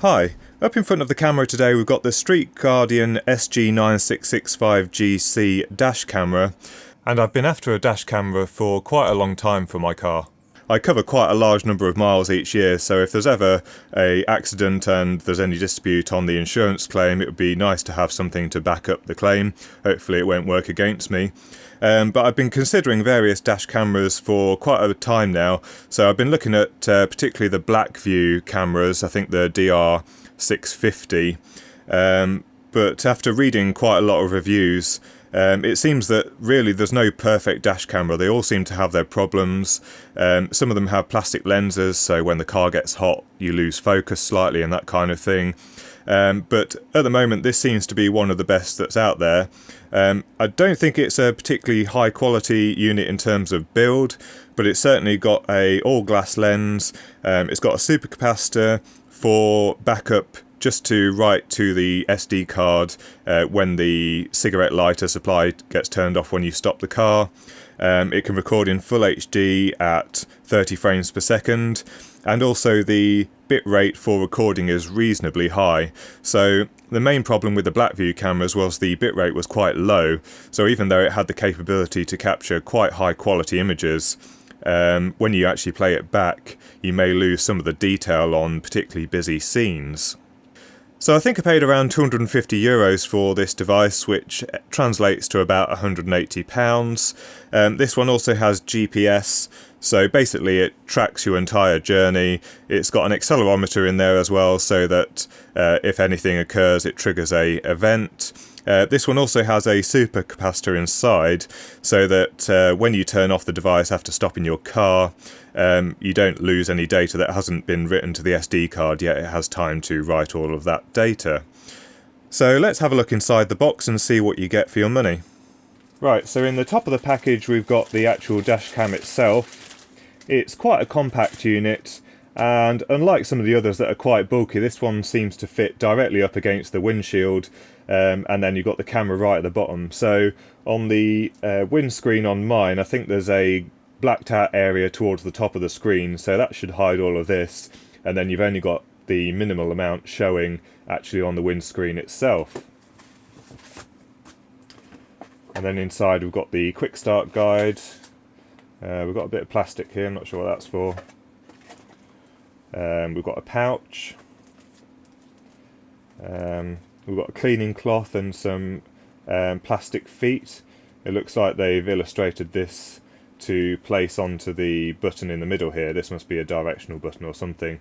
Hi, up in front of the camera today we've got the Street Guardian SG9965GC dash camera, and I've been after a dash camera for quite a long time for my car. I cover quite a large number of miles each year, so if there's ever an accident and there's any dispute on the insurance claim, it would be nice to have something to back up the claim. Hopefully it won't work against me. But I've been considering various dash cameras for quite a time now, so I've been looking at particularly the black view cameras, I think the DR650, but after reading quite a lot of reviews, it seems that really there's no perfect dash camera. They all seem to have their problems. Some of them have plastic lenses, so when the car gets hot you lose focus slightly and that kind of thing. But at the moment this seems to be one of the best that's out there. I don't think it's a particularly high quality unit in terms of build, but it's certainly got a all glass lens. It's got a supercapacitor for backup just to write to the SD card when the cigarette lighter supply gets turned off when you stop the car. It can record in full HD at 30 frames per second, and also the bit rate for recording is reasonably high. So the main problem with the Blackview cameras was the bit rate was quite low, so even though it had the capability to capture quite high quality images, when you actually play it back you may lose some of the detail on particularly busy scenes. So I think I paid around €250 for this device, which translates to about £180. This one also has GPS, so basically it tracks your entire journey. It's got an accelerometer in there as well, so that if anything occurs it triggers an event. This one also has a supercapacitor inside, so that when you turn off the device after stopping your car, you don't lose any data that hasn't been written to the SD card yet. It has time to write all of that data. So let's have a look inside the box and see what you get for your money. Right, so in the top of the package we've got the actual dash cam itself. It's quite a compact unit, and unlike some of the others that are quite bulky, this one seems to fit directly up against the windshield, and then you've got the camera right at the bottom. So on the windscreen on mine, I think there's a blacked out area towards the top of the screen, so that should hide all of this, and then you've only got the minimal amount showing actually on the windscreen itself. And then inside we've got the quick start guide. We've got a bit of plastic here, I'm not sure what that's for. We've got a pouch. We've got a cleaning cloth and some plastic feet. It looks like they've illustrated this to place onto the button in the middle here. This must be a directional button or something.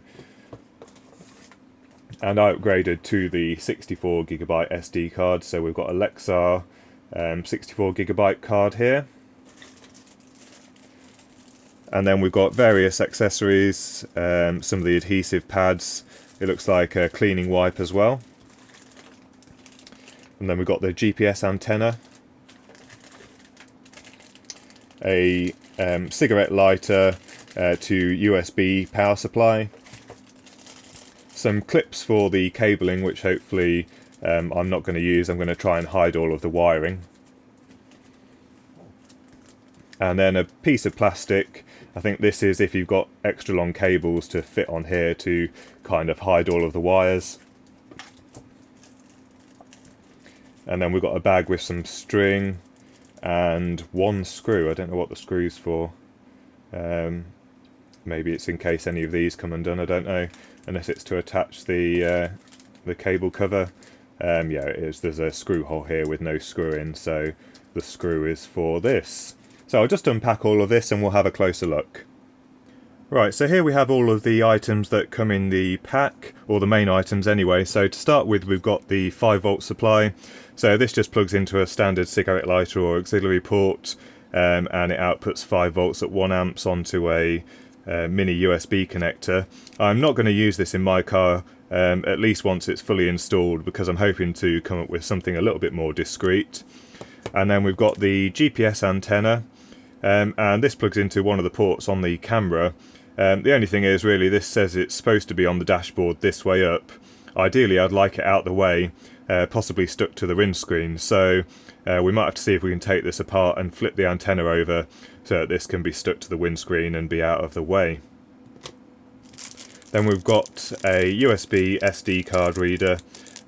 And I upgraded to the 64GB SD card, so we've got a Lexar 64GB card here. And then we've got various accessories, some of the adhesive pads. It looks like a cleaning wipe as well. And then we've got the GPS antenna, a cigarette lighter to USB power supply, some clips for the cabling, which hopefully I'm not going to use. I'm going to try and hide all of the wiring. And then a piece of plastic. I think this is if you've got extra long cables to fit on here to kind of hide all of the wires. And then we've got a bag with some string and one screw. I don't know what the screw's for. Maybe it's in case any of these come undone, I don't know. Unless it's to attach the cable cover. Yeah, it is. There's a screw hole here with no screw in, so the screw is for this. So I'll just unpack all of this and we'll have a closer look. Right, so here we have all of the items that come in the pack, or the main items anyway. So to start with, we've got the 5V supply. So this just plugs into a standard cigarette lighter or auxiliary port, and it outputs 5V at 1A onto a mini USB connector. I'm not going to use this in my car, at least once it's fully installed, because I'm hoping to come up with something a little bit more discreet. And then we've got the GPS antenna, and this plugs into one of the ports on the camera. The only thing is really this says it's supposed to be on the dashboard this way up. Ideally I'd like it out the way, possibly stuck to the windscreen, so we might have to see if we can take this apart and flip the antenna over so that this can be stuck to the windscreen and be out of the way. Then we've got a USB SD card reader.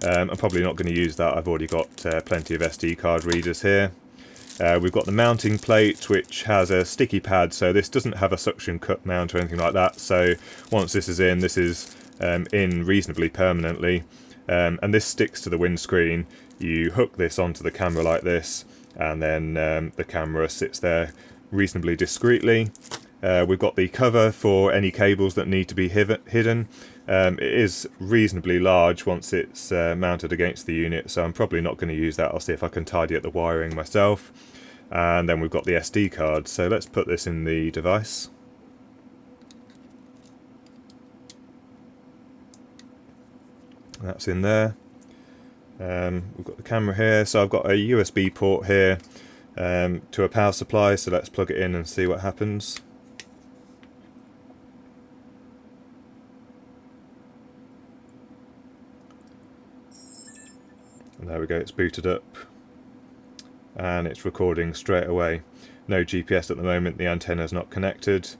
I'm probably not going to use that, I've already got plenty of SD card readers here. We've got the mounting plate, which has a sticky pad, so this doesn't have a suction cup mount or anything like that, so once this is in reasonably permanently, and this sticks to the windscreen. You hook this onto the camera like this, and then the camera sits there reasonably discreetly. We've got the cover for any cables that need to be hidden. It is reasonably large once it's mounted against the unit, so I'm probably not going to use that. I'll see if I can tidy up the wiring myself. And then we've got the SD card, so let's put this in the device. That's in there. We've got the camera here, so I've got a USB port here to a power supply, so let's plug it in and see what happens. And there we go, it's booted up and it's recording straight away. No GPS at the moment, the antenna is not connected,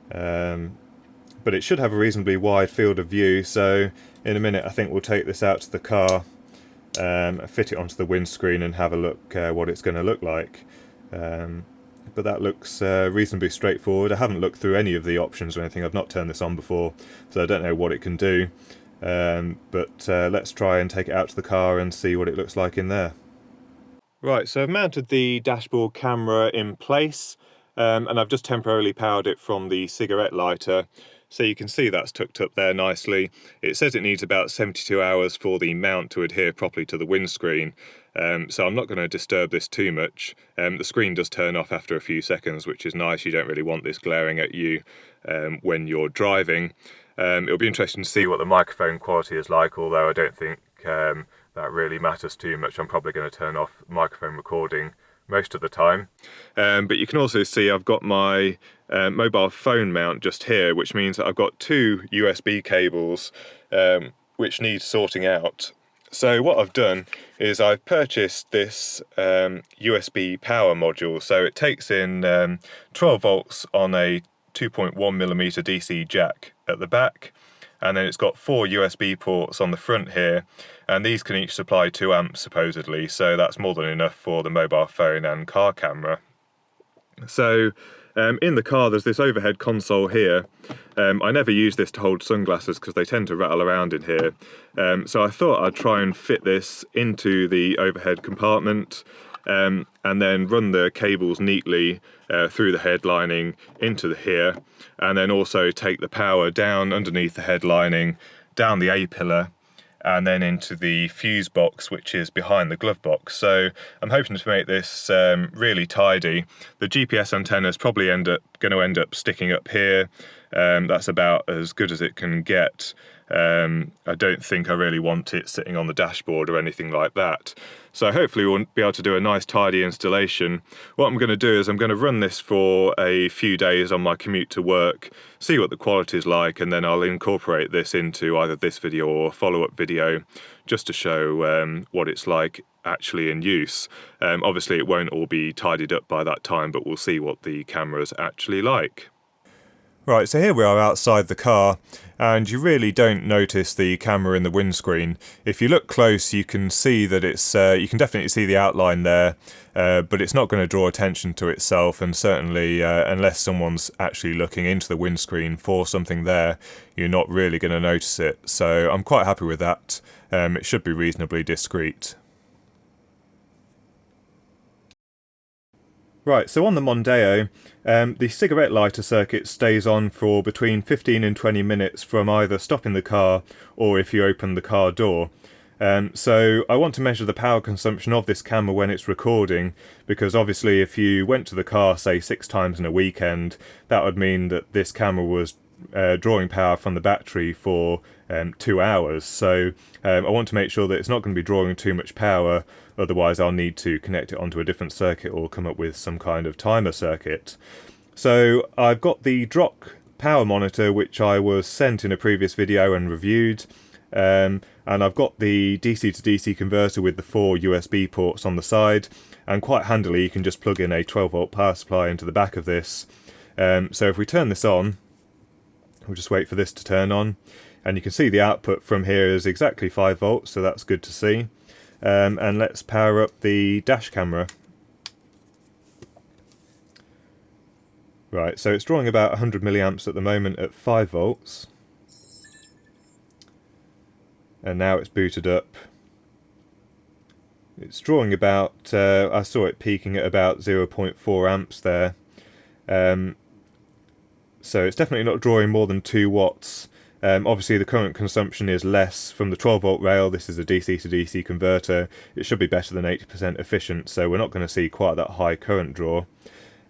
but it should have a reasonably wide field of view, so in a minute I think we'll take this out to the car, fit it onto the windscreen and have a look what it's going to look like. But that looks reasonably straightforward. I haven't looked through any of the options or anything, I've not turned this on before, so I don't know what it can do. But let's try and take it out to the car and see what it looks like in there. Right, so I've mounted the dashboard camera in place, and I've just temporarily powered it from the cigarette lighter. So you can see that's tucked up there nicely. It says it needs about 72 hours for the mount to adhere properly to the windscreen, so I'm not going to disturb this too much. The screen does turn off after a few seconds, which is nice. You don't really want this glaring at you when you're driving. It'll be interesting to see what the microphone quality is like, although I don't think that really matters too much. I'm probably going to turn off microphone recording most of the time. But you can also see I've got my mobile phone mount just here, which means that I've got two USB cables which need sorting out. So what I've done is I've purchased this USB power module. So it takes in 12 volts on a 2.1mm DC jack at the back, and then it's got 4 USB ports on the front here, and these can each supply 2 amps supposedly, so that's more than enough for the mobile phone and car camera. So in the car there's this overhead console here. I never use this to hold sunglasses because they tend to rattle around in here, so I thought I'd try and fit this into the overhead compartment, and then run the cables neatly through the head lining into here, and then also take the power down underneath the head lining, down the A-pillar, and then into the fuse box, which is behind the glove box. So I'm hoping to make this really tidy. The GPS antenna is probably going to end up sticking up here. That's about as good as it can get. I don't think I really want it sitting on the dashboard or anything like that. So hopefully we'll be able to do a nice tidy installation. What I'm going to do is I'm going to run this for a few days on my commute to work, see what the quality is like, and then I'll incorporate this into either this video or a follow-up video just to show what it's like actually in use. Obviously it won't all be tidied up by that time, but we'll see what the camera's actually like. Right, so here we are outside the car, and you really don't notice the camera in the windscreen. If you look close, you can see that it's, you can definitely see the outline there, but it's not going to draw attention to itself, and certainly unless someone's actually looking into the windscreen for something there, you're not really going to notice it. So I'm quite happy with that. It should be reasonably discreet. Right, so on the Mondeo, the cigarette lighter circuit stays on for between 15 and 20 minutes from either stopping the car or if you open the car door. So I want to measure the power consumption of this camera when it's recording, because obviously if you went to the car, say 6 times in a weekend, that would mean that this camera was drawing power from the battery for 2 hours. So I want to make sure that it's not going to be drawing too much power, otherwise I'll need to connect it onto a different circuit or come up with some kind of timer circuit. So I've got the DROC power monitor, which I was sent in a previous video and reviewed, and I've got the DC to DC converter with the 4 USB ports on the side, and quite handily you can just plug in a 12 volt power supply into the back of this. So if we turn this on, We'll just wait for this to turn on, and you can see the output from here is exactly 5 volts, so that's good to see. And let's power up the dash camera. Right, so it's drawing about 100 milliamps at the moment at 5 volts. And now it's booted up. It's drawing about, I saw it peaking at about 0.4 amps there. So it's definitely not drawing more than 2 watts. Obviously the current consumption is less from the 12 volt rail. This is a DC to DC converter. It should be better than 80% efficient, so we're not going to see quite that high current draw.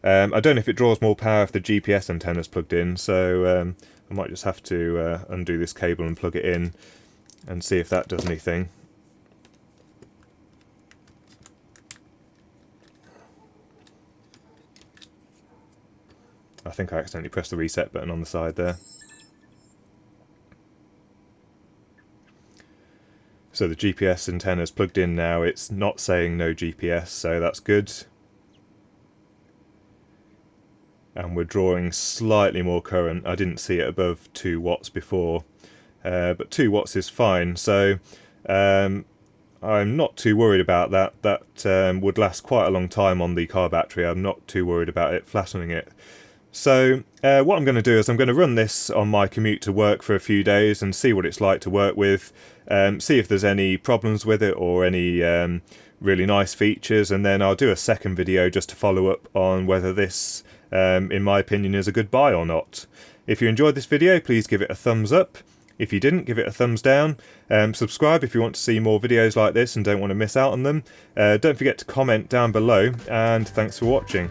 I don't know if it draws more power if the GPS antenna is plugged in, so I might just have to undo this cable and plug it in and see if that does anything. I think I accidentally pressed the reset button on the side there. So the GPS antenna is plugged in now. It's not saying no GPS, so that's good. And we're drawing slightly more current. I didn't see it above 2 watts before, but 2 watts is fine. So I'm not too worried about that. That would last quite a long time on the car battery. I'm not too worried about it flattening it. So what I'm going to do is I'm going to run this on my commute to work for a few days and see what it's like to work with, see if there's any problems with it or any really nice features, and then I'll do a second video just to follow up on whether this, in my opinion, is a good buy or not. If you enjoyed this video, please give it a thumbs up. If you didn't, give it a thumbs down. Subscribe if you want to see more videos like this and don't want to miss out on them. Don't forget to comment down below, and thanks for watching.